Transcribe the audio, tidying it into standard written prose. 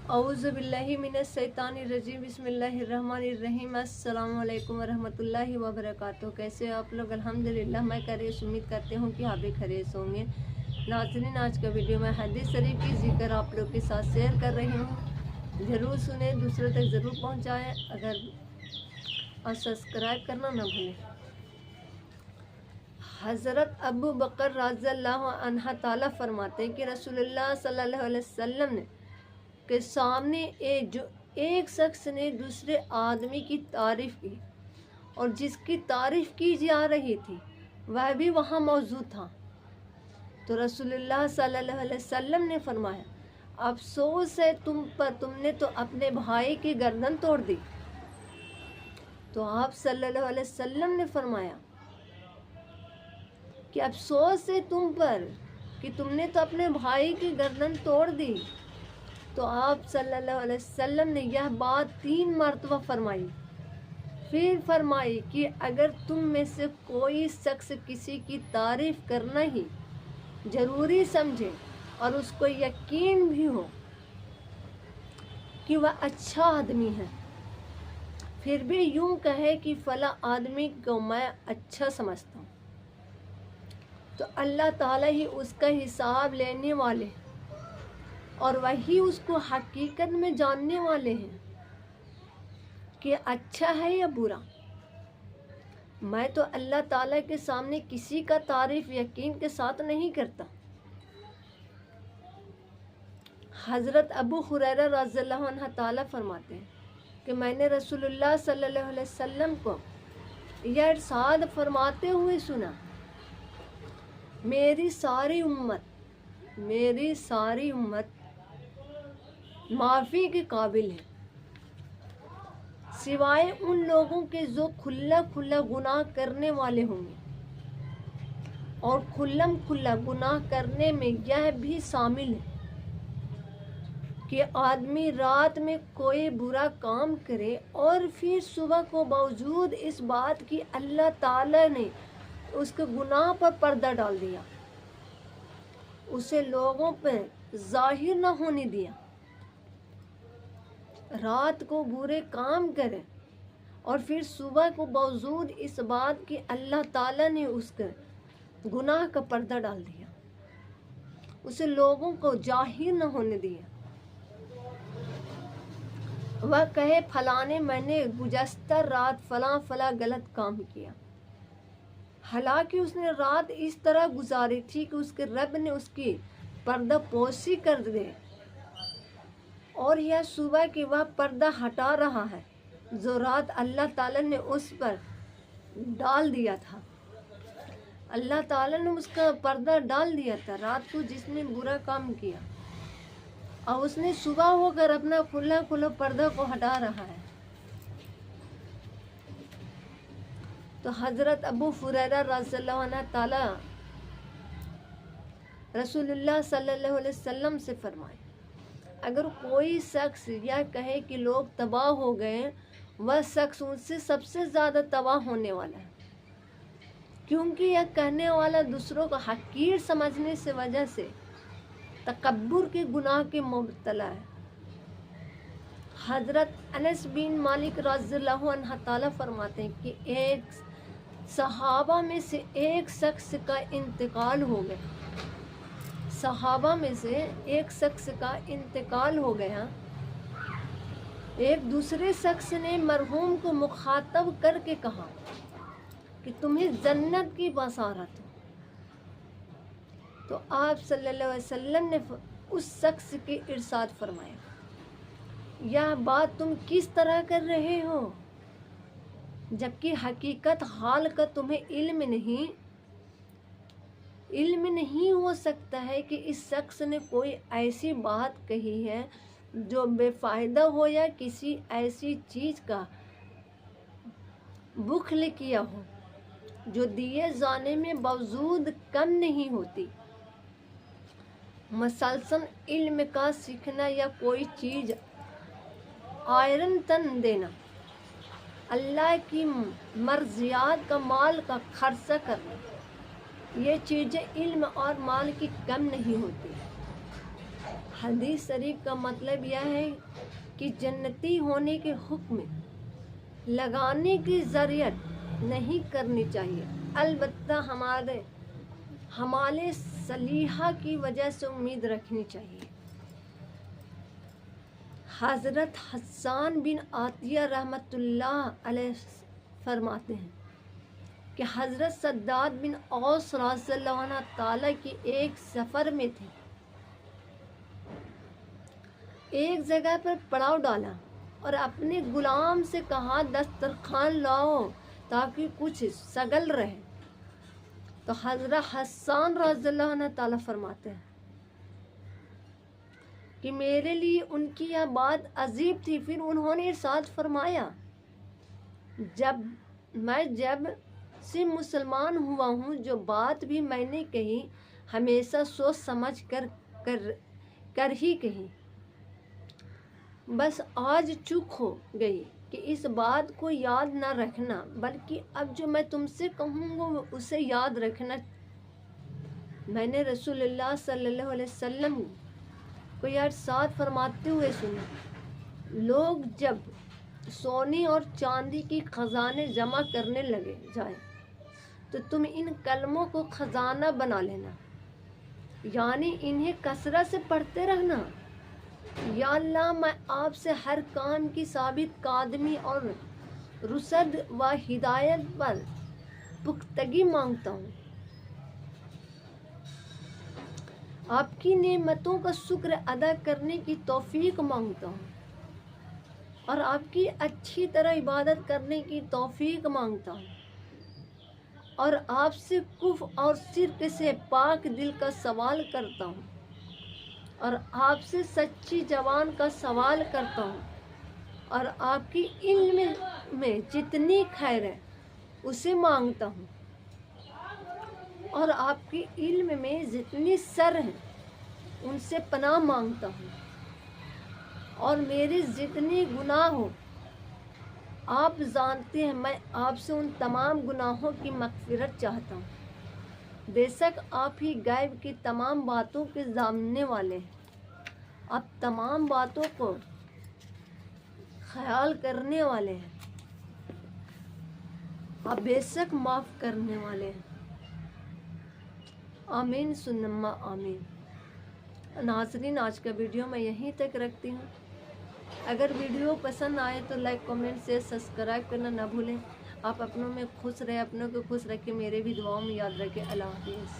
औज़ु बिल्लाहि मिनश शैतानिर रजीम बिस्मिल्लाहिर्रहमानिर रहीम अस्सलामु अलैकुम वरहमतुल्लाहि वबरकातुहू। कैसे हो आप लोग? अल्हम्दुलिल्लाह मैं खैरियत उम्मीद करती हूँ कि आप भी खैरियत होंगे। नाज़रीन, आज का वीडियो मैं हदीस शरीफ की जिक्र आप लोग के साथ शेयर कर रही हूँ। ज़रूर सुने, दूसरों तक ज़रूर पहुँचाएँ और सब्सक्राइब करना ना भूलें। हज़रत अबू बकर रज़ियल्लाहु अन्हु ताला फरमाते हैं कि रसूलुल्लाह सल्लल्लाहु अलैहि वसल्लम ने के सामने एक शख्स ने दूसरे आदमी की तारीफ़ की और जिसकी तारीफ़ की जा रही थी वह भी वहाँ मौजूद था। तो रसूलुल्लाह सल्लल्लाहु अलैहि वसल्लम ने फरमाया, अफसोस है तुम पर, तुमने तो अपने भाई की गर्दन तोड़ दी। तो आप सल्लल्लाहु अलैहि वसल्लम ने फरमाया कि अफसोस है तुम पर कि तुमने तो अपने भाई की गर्दन तोड़ दी। तो आप सल्लल्लाहु अलैहि वसल्लम ने यह बात 3 मरतबा फरमाई। फिर फरमाई कि अगर तुम में से कोई शख्स किसी की तारीफ़ करना ही ज़रूरी समझे और उसको यकीन भी हो कि वह अच्छा आदमी है, फिर भी यूं कहे कि फ़ला आदमी को मैं अच्छा समझता हूँ, तो अल्लाह ताला ही उसका हिसाब लेने वाले और वही उसको हकीकत में जानने वाले हैं कि अच्छा है या बुरा। मैं तो अल्लाह ताला के सामने किसी का तारीफ़ यकीन के साथ नहीं करता। हज़रत अबू हुरैरा रज़ियल्लाहु अन्हु ताला फरमाते हैं कि मैंने रसूलुल्लाह सल्लल्लाहु अलैहि वसल्लम को यह इरशाद फरमाते हुए सुना, मेरी सारी उम्मत माफ़ी के काबिल है, सिवाय उन लोगों के जो खुला गुनाह करने वाले होंगे। और खुला गुनाह करने में यह भी शामिल है कि आदमी रात में कोई बुरा काम करे और फिर सुबह को बावजूद इस बात की अल्लाह ताला ने उसके गुनाह पर पर्दा डाल दिया, उसे लोगों पर जाहिर न होने दिया, रात को बुरे काम करे और फिर सुबह को बावजूद इस बात की अल्लाह ताला ने उसके गुनाह का पर्दा डाल दिया, उसे लोगों को जाहिर न होने दिया। वह कहे फलाने मैंने गुज़श्ता रात फला गलत काम किया, हालांकि उसने रात इस तरह गुजारी थी कि उसके रब ने उसकी पर्दा पोशी कर दे और यह सुबह की वह पर्दा हटा रहा है जो रात अल्लाह ताला ने उस पर डाल दिया था। अल्लाह ताला ने उसका पर्दा डाल दिया था रात को जिसने बुरा काम किया, और उसने सुबह होकर अपना खुला पर्दा को हटा रहा है। तो हज़रत अबू हुरैरा रज़ियल्लाहु अन्हु ताला रसूलुल्लाह सल्लल्लाहु अलैहि वसल्लम से फरमाए, अगर कोई शख्स यह कहे कि लोग तबाह हो गए, वह शख्स उनसे सबसे ज़्यादा तबाह होने वाला है, क्योंकि यह कहने वाला दूसरों को हकीर समझने से वजह से तकब्बुर के गुनाह के मुब्तला है। हज़रत अनस बिन मालिक रज़ियल्लाहु अन्हु ताला फरमाते हैं कि एक सहाबा में से एक शख्स का इंतकाल हो गया, सहाबा में से एक शख्स का इंतकाल हो गया। एक दूसरे शख्स ने मरहूम को मुखातब करके कहा कि तुम्हें जन्नत की बसारत हो। तो आप सल्लल्लाहु अलैहि वसल्लम ने उस शख्स के इरशाद फरमाया, यह बात तुम किस तरह कर रहे हो, जबकि हकीकत हाल का तुम्हें इल्म नहीं हो सकता है कि इस शख्स ने कोई ऐसी बात कही है जो बेफायदा हो या किसी ऐसी चीज़ का बुख्ल किया हो जो दिए जाने में बावजूद कम नहीं होती। मसलसल इल्म का सीखना या कोई चीज़ आयरन तन देना, अल्लाह की मर्जियात का माल का खर्चा करना, ये चीज़ें इल्म और माल की कम नहीं होती। حدیث شریف کا مطلب یہ ہے کہ جنتی ہونے کے حکم لگانے کی ضرورت نہیں کرنی چاہیے، البتہ ہمارے صلیحہ کی وجہ سے امید رکھنی چاہیے۔ حضرت حسان بن عطیہ رحمۃ اللہ علیہ فرماتے ہیں کہ حضرت شداد بن اوس رضی اللہ عنہ تعالیٰ کی ایک سفر میں تھے، ایک جگہ پر پڑاؤ ڈالا اور اپنے غلام سے کہا دسترخوان لاؤ تاکہ کچھ شگل رہے، تو حضرت حسان رضی اللہ عنہ تعالیٰ فرماتے ہیں کہ میرے لیے ان کی یہ بات عجیب تھی۔ پھر انہوں نے ارشاد فرمایا، جب سے مسلمان ہوا ہوں جو بات بھی میں نے کہی ہمیشہ سوچ سمجھ کر ہی کہی، بس آج چوک ہو گئی کہ اس بات کو یاد نہ رکھنا، بلکہ اب جو میں تم سے کہوں گا اسے یاد رکھنا۔ میں نے رسول اللہ صلی اللہ علیہ وسلم کو یہ ارشاد فرماتے ہوئے سنا، لوگ جب سونے اور چاندی کی خزانے جمع کرنے لگے جائیں تو تم ان کلموں کو خزانہ بنا لینا، یعنی انہیں کثرت سے پڑھتے رہنا۔ یا اللہ، میں آپ سے ہر کام کی ثابت قدمی اور رشد و ہدایت پر پختگی مانگتا ہوں، آپ کی نعمتوں کا شکر ادا کرنے کی توفیق مانگتا ہوں، اور آپ کی اچھی طرح عبادت کرنے کی توفیق مانگتا ہوں، اور آپ سے کفر اور شرک سے پاک دل کا سوال کرتا ہوں، اور آپ سے سچی زبان کا سوال کرتا ہوں، اور آپ کی علم میں جتنی خیر ہے اسے مانگتا ہوں، اور آپ کی علم میں جتنی شر ہیں ان سے پناہ مانگتا ہوں، اور میرے جتنے گناہ ہو آپ جانتے ہیں، میں آپ سے ان تمام گناہوں کی مغفرت چاہتا ہوں۔ بے شک آپ ہی غیب کی تمام باتوں کے جاننے والے ہیں، آپ تمام باتوں کو خیال کرنے والے ہیں، آپ بے شک معاف کرنے والے ہیں۔ آمین ثم آمین۔ ناظرین، آج کا ویڈیو میں یہیں تک رکھتی ہوں۔ اگر ویڈیو پسند آئے تو لائک، کمنٹ، شیئر، سبسکرائب کرنا نہ بھولیں۔ آپ اپنوں میں خوش رہیں، اپنوں کو خوش رکھیں، میرے بھی دعاؤں میں یاد رکھیں۔ اللہ حافظ۔